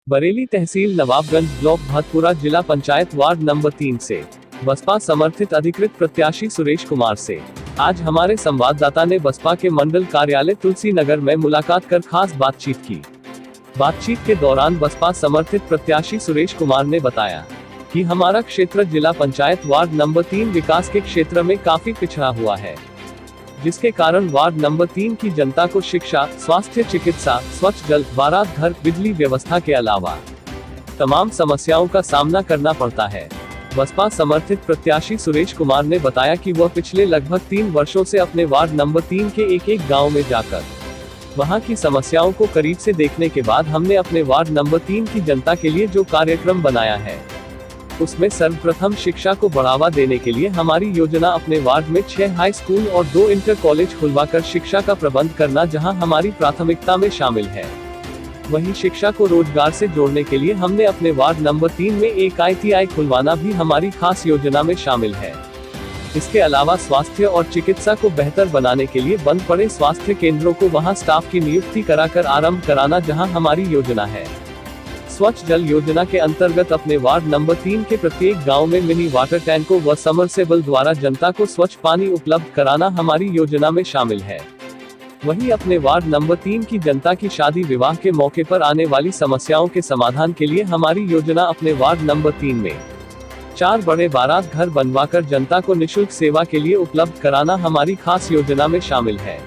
बरेली तहसील Nawabganj block Bhatpura जिला panchayat ward number 3 से बसपा समर्थित अधिकृत प्रत्याशी सुरेश कुमार से आज हमारे संवाददाता ने बसपा के मंडल कार्यालय तुलसी नगर में मुलाकात कर खास बातचीत की। बातचीत के दौरान बसपा समर्थित प्रत्याशी सुरेश कुमार ने बताया कि हमारा क्षेत्र जिला पंचायत वार्ड नंबर 3 विकास के क्षेत्र में काफी पिछड़ा हुआ है, जिसके कारण वार्ड नंबर 3 की जनता को शिक्षा, स्वास्थ्य, चिकित्सा, स्वच्छ जल, बारात घर, बिजली व्यवस्था के अलावा तमाम समस्याओं का सामना करना पड़ता है। बसपा समर्थित प्रत्याशी सुरेश कुमार ने बताया कि वह पिछले लगभग 3 वर्षों से अपने वार्ड नंबर 3 के एक गांव में जाकर वहां की समस्याओं को करीब से देखने के बाद हमने अपने वार्ड नंबर 3 की जनता के लिए जो कार्यक्रम बनाया है, उसमें सर्वप्रथम शिक्षा को बढ़ावा देने के लिए हमारी योजना अपने वार्ड में 6 हाई स्कूल और 2 इंटर कॉलेज खुलवाकर शिक्षा का प्रबंध करना जहां हमारी प्राथमिकता में शामिल है। वहीं शिक्षा को रोजगार से जोड़ने के लिए हमने अपने वार्ड नंबर 3 में एक ITI खुलवाना भी हमारी खास योजना में शामिल है। इसके अलावा स्वास्थ्य और चिकित्सा को बेहतर बनाने के लिए बंद पड़े स्वास्थ्य केंद्रों को वहां स्टाफ की नियुक्ति कराकर आरंभ कराना जहां हमारी योजना है। स्वच्छ जल योजना के अंतर्गत अपने वार्ड नंबर 3 के प्रत्येक गांव में मिनी वाटर टैंकों व समरसेबल द्वारा जनता को स्वच्छ पानी उपलब्ध कराना हमारी योजना में शामिल है। वहीं अपने वार्ड नंबर 3 की जनता की शादी विवाह के मौके पर आने वाली समस्याओं के समाधान के लिए हमारी योजना अपने वार्ड नंबर 3 में 4 बड़े बारात घर बनवाकर जनता को निःशुल्क सेवा के लिए उपलब्ध कराना हमारी खास योजना में शामिल है।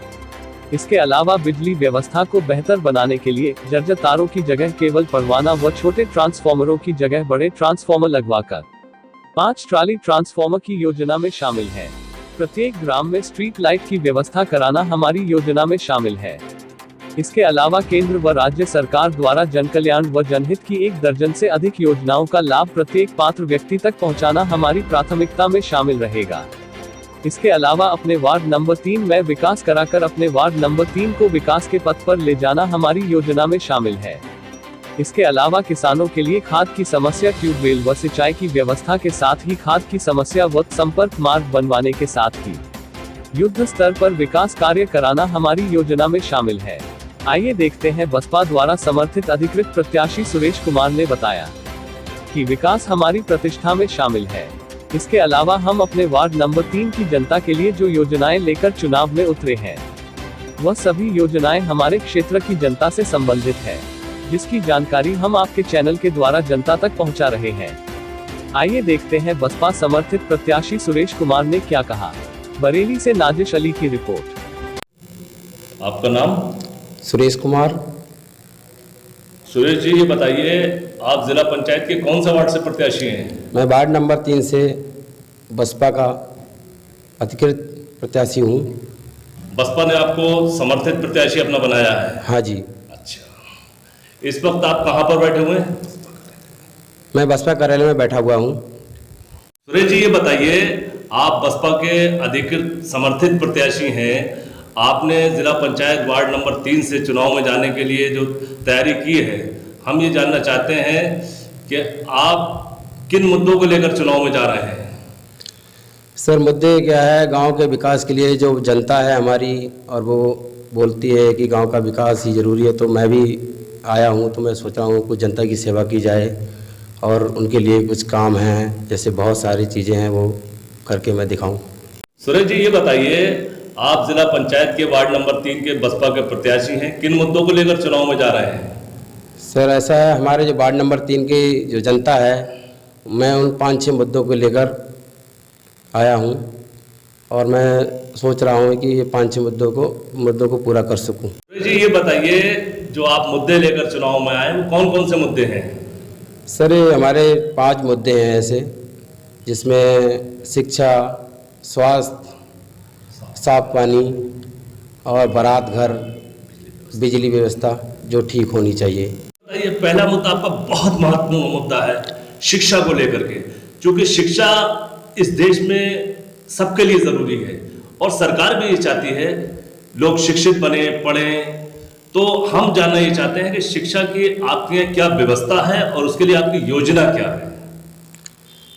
इसके अलावा बिजली व्यवस्था को बेहतर बनाने के लिए जर्जर तारों की जगह केबल पड़वाना व छोटे ट्रांसफार्मरों की जगह बड़े ट्रांसफार्मर लगवाकर 5 ट्राली ट्रांसफार्मर की योजना में शामिल है। प्रत्येक ग्राम में स्ट्रीट लाइट की व्यवस्था कराना हमारी योजना में शामिल है। इसके अलावा केंद्र व राज्य सरकार द्वारा जन कल्याण व जनहित की 1 दर्जन से अधिक योजनाओं का लाभ प्रत्येक पात्र व्यक्ति तक पहुंचाना हमारी प्राथमिकता में शामिल रहेगा। इसके अलावा अपने वार्ड नंबर 3 में विकास कराकर अपने वार्ड नंबर 3 को विकास के पथ पर ले जाना हमारी योजना में शामिल है। इसके अलावा किसानों के लिए खाद की समस्या, ट्यूबवेल व सिंचाई की व्यवस्था के साथ ही खाद की समस्या व संपर्क मार्ग बनवाने के साथ ही युद्ध स्तर पर विकास कार्य कराना हमारी योजना में शामिल है। आइए देखते हैं बसपा द्वारा समर्थित अधिकृत प्रत्याशी सुरेश कुमार ने बताया कि विकास हमारी प्रतिष्ठा में शामिल है। इसके अलावा हम अपने वार्ड नंबर 3 की जनता के लिए जो योजनाएं लेकर चुनाव में उतरे हैं, वह सभी योजनाएं हमारे क्षेत्र की जनता से संबंधित है, जिसकी जानकारी हम आपके चैनल के द्वारा जनता तक पहुंचा रहे हैं। आइए देखते हैं बसपा समर्थित प्रत्याशी सुरेश कुमार ने क्या कहा। बरेली से नाजिश अली की रिपोर्ट। आपका नाम? सुरेश कुमार। सुरेश जी, ये बताइए, आप जिला पंचायत के कौन सा वार्ड से प्रत्याशी हैं? मैं वार्ड नंबर 3 से बसपा का अधिकृत प्रत्याशी हूँ। बसपा ने आपको समर्थित प्रत्याशी अपना बनाया है? हाँ जी। अच्छा, इस वक्त आप कहाँ पर बैठे हुए हैं? मैं बसपा कार्यालय में बैठा हुआ हूँ। सुरेश जी, ये बताइए, आप बसपा के अधिकृत समर्थित प्रत्याशी हैं। आपने जिला पंचायत वार्ड नंबर 3 से चुनाव में जाने के लिए जो तैयारी की है, हम ये जानना चाहते हैं कि आप किन मुद्दों को लेकर चुनाव में जा रहे हैं? सर, मुद्दे क्या है, गांव के विकास के लिए जो जनता है हमारी, और वो बोलती है कि गांव का विकास ही ज़रूरी है, तो मैं भी आया हूं, तो मैं सोच रहा हूं कुछ जनता की सेवा की जाए और उनके लिए कुछ काम हैं, जैसे बहुत सारी चीज़ें हैं, वो करके मैं दिखाऊं। सुरेश जी, ये बताइए, आप जिला पंचायत के वार्ड नंबर 3 के बसपा के प्रत्याशी हैं, किन मुद्दों को लेकर चुनाव में जा रहे हैं? सर, ऐसा है, हमारे जो वार्ड नंबर 3 की जो जनता है, मैं उन 5-6 मुद्दों को लेकर आया हूं और मैं सोच रहा हूं कि ये 5-6 मुद्दों को पूरा कर सकूं। जी, ये बताइए, जो आप मुद्दे लेकर चुनाव में आए, वो कौन कौन से मुद्दे हैं? सर, ये हमारे 5 मुद्दे हैं ऐसे, जिसमें शिक्षा, स्वास्थ्य, साफ पानी और बारात घर, बिजली व्यवस्था जो ठीक होनी चाहिए। ये पहला मुद्दा आपका बहुत महत्वपूर्ण मुद्दा है, शिक्षा को लेकर के, क्योंकि शिक्षा इस देश में सबके लिए ज़रूरी है और सरकार भी ये चाहती है लोग शिक्षित बने, पढ़ें। तो हम जानना ये चाहते हैं कि शिक्षा की आपके यहाँ क्या व्यवस्था है और उसके लिए आपकी योजना क्या है?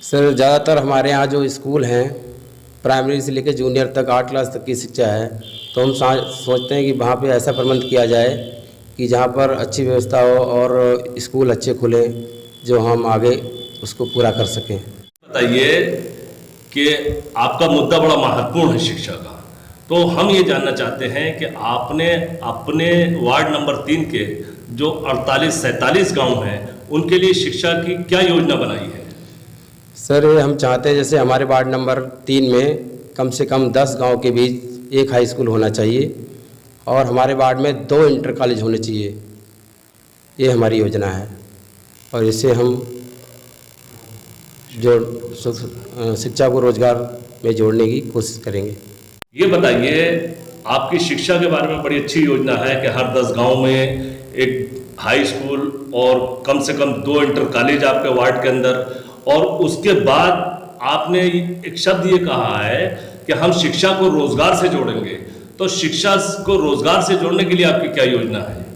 सर, ज़्यादातर हमारे यहाँ जो स्कूल हैं, प्राइमरी से लेकर जूनियर तक 8 क्लास तक की शिक्षा है, तो हम सोचते हैं कि वहाँ पे ऐसा प्रबंध किया जाए कि जहाँ पर अच्छी व्यवस्था हो और स्कूल अच्छे खुलें, जो हम आगे उसको पूरा कर सकें। बताइए कि आपका मुद्दा बड़ा महत्वपूर्ण है शिक्षा का, तो हम ये जानना चाहते हैं कि आपने अपने वार्ड नंबर 3 के जो 48-47 गांव हैं उनके लिए शिक्षा की क्या योजना बनाई है? सर, हम चाहते हैं जैसे हमारे वार्ड नंबर 3 में कम से कम 10 गांव के बीच एक हाई स्कूल होना चाहिए और हमारे वार्ड में 2 इंटर कॉलेज होने चाहिए। ये हमारी योजना है और इससे हम जो शिक्षा को रोजगार में जोड़ने की कोशिश करेंगे। ये बताइए, आपकी शिक्षा के बारे में बड़ी अच्छी योजना है कि हर 10 गांव में एक हाई स्कूल और कम से कम 2 इंटर कॉलेज आपके वार्ड के अंदर, और उसके बाद आपने एक शब्द ये कहा है कि हम शिक्षा को रोजगार से जोड़ेंगे। तो शिक्षा को रोजगार से जोड़ने के लिए आपकी क्या योजना है?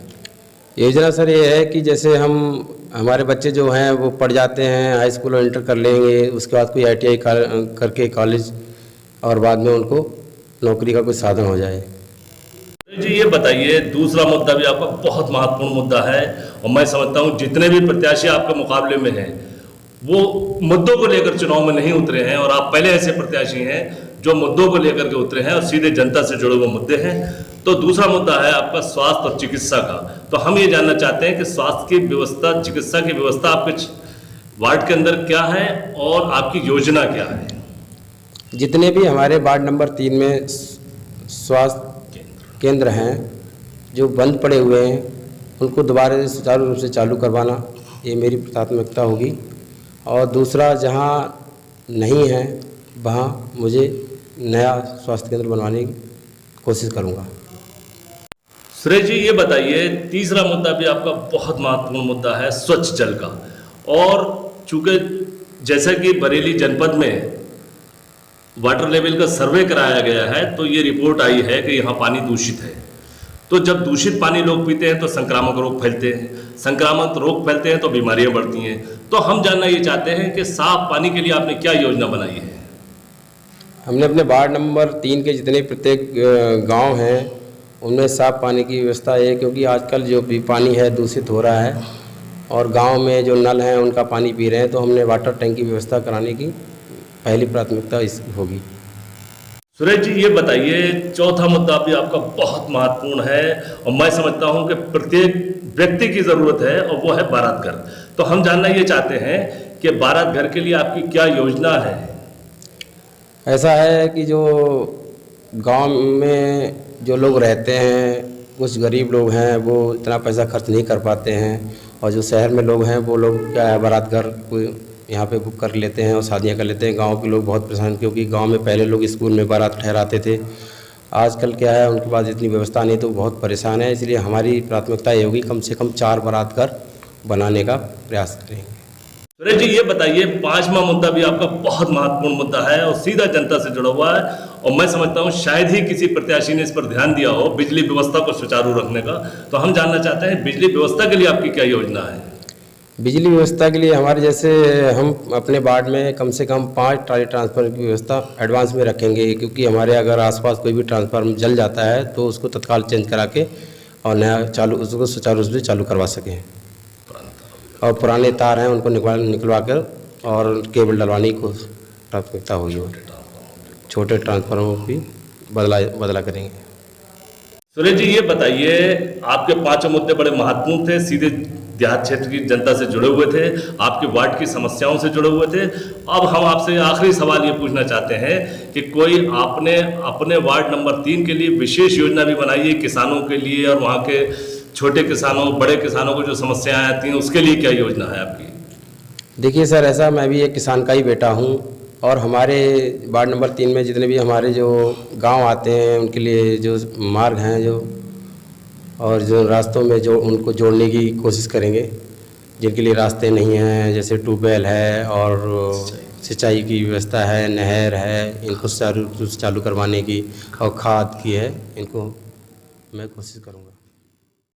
योजना सर ये है कि जैसे हमारे बच्चे जो हैं वो पढ़ जाते हैं, हाई स्कूल और इंटर कर लेंगे, उसके बाद कोई ITI करके कॉलेज, और बाद में उनको नौकरी का कोई साधन हो जाए। जी ये बताइए, दूसरा मुद्दा भी आपका बहुत महत्वपूर्ण मुद्दा है और मैं समझता हूँ जितने भी प्रत्याशी आपके मुकाबले में हैं वो मुद्दों को लेकर चुनाव में नहीं उतरे हैं, और आप पहले ऐसे प्रत्याशी हैं जो मुद्दों को लेकर के उतरे हैं और सीधे जनता से जुड़े हुए मुद्दे हैं। तो दूसरा मुद्दा है आपका स्वास्थ्य और चिकित्सा का। तो हम ये जानना चाहते हैं कि स्वास्थ्य की व्यवस्था, चिकित्सा की व्यवस्था आपके वार्ड के अंदर क्या है और आपकी योजना क्या है? जितने भी हमारे वार्ड नंबर 3 में स्वास्थ्य केंद्र हैं जो बंद पड़े हुए हैं, उनको दोबारा से सुचारू रूप से चालू करवाना, ये मेरी प्राथमिकता होगी। और दूसरा, जहाँ नहीं है वहाँ मुझे नया स्वास्थ्य केंद्र बनवाने की कोशिश करूँगा। सुरेश जी ये बताइए, तीसरा मुद्दा भी आपका बहुत महत्वपूर्ण मुद्दा है स्वच्छ जल का। और चूंकि जैसा कि बरेली जनपद में वाटर लेवल का सर्वे कराया गया है तो ये रिपोर्ट आई है कि यहाँ पानी दूषित है। तो जब दूषित पानी लोग पीते हैं तो संक्रामक रोग फैलते हैं, संक्रामक रोग फैलते हैं तो बीमारियां बढ़ती हैं। तो हम जानना ये चाहते हैं कि साफ पानी के लिए आपने क्या योजना बनाई है? हमने अपने वार्ड नंबर 3 के जितने प्रत्येक गांव हैं उनमें साफ पानी की व्यवस्था है, क्योंकि आजकल जो भी पानी है दूषित हो रहा है और गांव में जो नल हैं उनका पानी पी रहे हैं। तो हमने वाटर टैंक की व्यवस्था कराने की पहली प्राथमिकता इसकी होगी। सुरेश जी ये बताइए, चौथा मुद्दा भी आपका बहुत महत्वपूर्ण है और मैं समझता हूं कि प्रत्येक व्यक्ति की ज़रूरत है, और वो है बारात घर। तो हम जानना ये चाहते हैं कि बारात घर के लिए आपकी क्या योजना है? ऐसा है कि जो गांव में जो लोग रहते हैं, कुछ गरीब लोग हैं, वो इतना पैसा खर्च नहीं कर पाते हैं, और जो शहर में लोग हैं वो लोग क्या है बारात घर कोई यहाँ पे बुक कर लेते हैं और शादियाँ कर लेते हैं। गांव के लोग बहुत परेशान, क्योंकि गांव में पहले लोग स्कूल में बारात ठहराते थे, आजकल क्या है उनके पास इतनी व्यवस्था नहीं, तो बहुत परेशान है। इसलिए हमारी प्राथमिकता ये होगी कम से कम 4 बारात घर बनाने का प्रयास करेंगे। सुरेश जी ये बताइए, 5वां मुद्दा भी आपका बहुत महत्वपूर्ण मुद्दा है और सीधा जनता से जुड़ा हुआ है, और मैं समझता हूँ शायद ही किसी प्रत्याशी ने इस पर ध्यान दिया हो, बिजली व्यवस्था को सुचारू रखने का। तो हम जानना चाहते हैं बिजली व्यवस्था के लिए आपकी क्या योजना है? बिजली व्यवस्था के लिए हमारे जैसे हम अपने वार्ड में कम से कम 5 ट्राली ट्रांसफार्मर की व्यवस्था एडवांस में रखेंगे, क्योंकि हमारे अगर आसपास कोई भी ट्रांसफार्मर जल जाता है तो उसको तत्काल चेंज करा के और नया चालू उसको सुचारू रूप से चालू करवा सकें। और पुराने तार हैं उनको निकलवा कर और केबल डलवाने की प्राथमिकता होगी। छोटे ट्रांसफार्मर भी बदला करेंगे। सुरेश जी ये बताइए, आपके 5 मुद्दे बड़े महत्वपूर्ण थे, सीधे देहात क्षेत्र की जनता से जुड़े हुए थे, आपके वार्ड की समस्याओं से जुड़े हुए थे। अब हम आपसे आखिरी सवाल ये पूछना चाहते हैं कि कोई आपने अपने वार्ड नंबर 3 के लिए विशेष योजना भी बनाई है किसानों के लिए, और वहाँ के छोटे किसानों, बड़े किसानों को जो समस्याएं आती हैं उसके लिए क्या योजना है आपकी? देखिए सर, ऐसा मैं भी एक किसान का ही बेटा हूँ, और हमारे वार्ड नंबर 3 में जितने भी हमारे जो गांव आते हैं उनके लिए जो मार्ग हैं जो और जो रास्तों में जो उनको जोड़ने की कोशिश करेंगे, जिनके लिए रास्ते नहीं हैं, जैसे ट्यूबवेल है और सिंचाई की व्यवस्था है, नहर है, इनको चालू करवाने की, और खाद की है, इनको मैं कोशिश करूँगा।